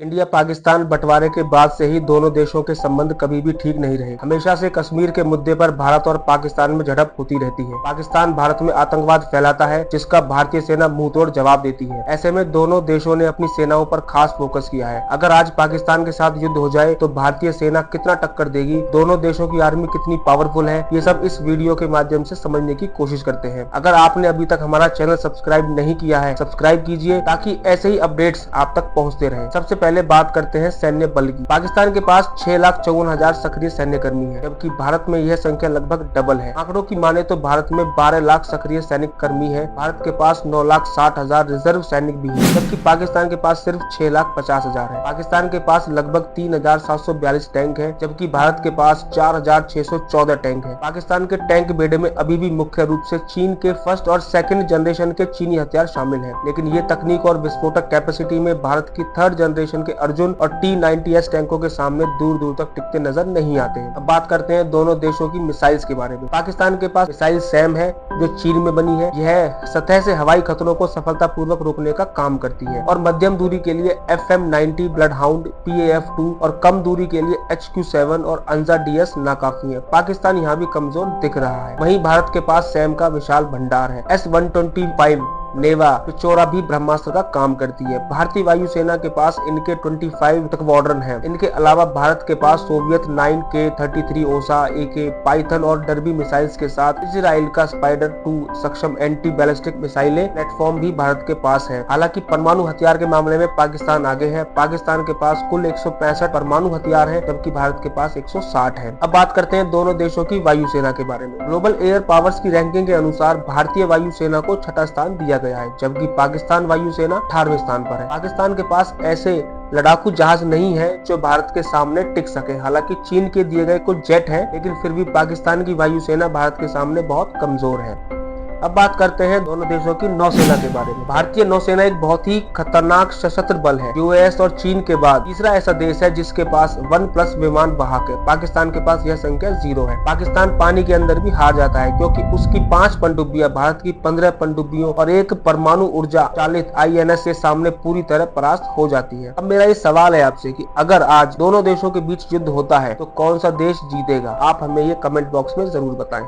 India Pakistan बंटवारे के बाद से ही दोनों देशों के संबंध कभी भी ठीक नहीं रहे। हमेशा से कश्मीर के मुद्दे पर भारत और पाकिस्तान में झड़प होती रहती है। पाकिस्तान भारत में आतंकवाद फैलाता है, जिसका भारतीय सेना मुंहतोड़ जवाब देती है। ऐसे में दोनों देशों ने अपनी सेनाओं पर खास फोकस किया है। अगर आज पाकिस्तान के साथ युद्ध हो जाए तो भारतीय सेना कितना टक्कर देगी, दोनों देशों की आर्मी कितनी पावरफुल है, ये सब इस वीडियो के माध्यम से समझने की कोशिश करते हैं। अगर आपने अभी तक हमारा चैनल सब्सक्राइब नहीं किया है, सब्सक्राइब कीजिए ताकि ऐसे ही अपडेट्स आप तक पहुँचते रहे। सबसे पहले बात करते हैं सैन्य बल की। पाकिस्तान के पास 6,54,000 सक्रिय सैन्य कर्मी है, जबकि भारत में यह संख्या लगभग डबल है। आंकड़ों की माने तो भारत में 12 लाख सक्रिय सैनिक कर्मी है। भारत के पास 9,60,000 रिजर्व सैनिक भी है, जबकि पाकिस्तान के पास सिर्फ 6,50,000 है। पाकिस्तान के पास लगभग 3,742 टैंक है, जबकि भारत के पास 4,614 टैंक है। पाकिस्तान के टैंक बेड़े में अभी भी मुख्य रूप से चीन के फर्स्ट और सेकंड जनरेशन के चीनी हथियार शामिल है, लेकिन ये तकनीक और विस्फोटक कैपेसिटी में भारत की थर्ड जनरेशन के अर्जुन और T-90S टैंकों के सामने दूर दूर तक टिकते नजर नहीं आते हैं। अब बात करते हैं दोनों देशों की मिसाइल्स के बारे में। पाकिस्तान के पास मिसाइल सैम है, जो चीन में बनी है। यह सतह से हवाई खतरों को सफलतापूर्वक रोकने का काम करती है और मध्यम दूरी के लिए FM-90 ब्लड हाउंड, PAF-2 और कम दूरी के लिए HQ-7 और अंजा DS नाकाफी है। पाकिस्तान यहाँ भी कमजोर दिख रहा है। वहीं भारत के पास सैम का विशाल भंडार है। S-125 नेवा पिचोरा भी ब्रह्मास्त्र का काम करती है। भारतीय वायुसेना के पास इनके 25 स्क्वाड्रन हैं। इनके अलावा भारत के पास सोवियत 9K-33 ओसा, AK, पाइथन और डर्बी मिसाइल्स के साथ इजराइल का स्पाइडर 2 सक्षम एंटी बैलिस्टिक मिसाइलें प्लेटफॉर्म भी भारत के पास है। हालांकि परमाणु हथियार के मामले में पाकिस्तान आगे है। पाकिस्तान के पास कुल 165 परमाणु हथियार है, जबकि भारत के पास 160 है। अब बात करते हैं दोनों देशों की वायुसेना के बारे में। ग्लोबल एयर पावर्स की रैंकिंग के अनुसार भारतीय वायुसेना को छठा स्थान दिया गया है, जबकि पाकिस्तान वायुसेना 18वें स्थान पर है। पाकिस्तान के पास ऐसे लड़ाकू जहाज नहीं है जो भारत के सामने टिक सके। हालांकि चीन के दिए गए कुछ जेट हैं, लेकिन फिर भी पाकिस्तान की वायुसेना भारत के सामने बहुत कमजोर है। अब बात करते हैं दोनों देशों की नौसेना के बारे में। भारतीय नौसेना एक बहुत ही खतरनाक सशस्त्र बल है। यूएस और चीन के बाद तीसरा ऐसा देश है जिसके पास 1+ विमान वाहक है। पाकिस्तान के पास यह संख्या 0 है। पाकिस्तान पानी के अंदर भी हार जाता है, क्योंकि उसकी 5 पनडुब्बियां भारत की 15 पनडुब्बियों और एक परमाणु ऊर्जा चालित INS के सामने पूरी तरह परास्त हो जाती है। अब मेरा ये सवाल है आपसे कि अगर आज दोनों देशों के बीच युद्ध होता है तो कौन सा देश जीतेगा? आप हमें ये कमेंट बॉक्स में जरूर बताएं।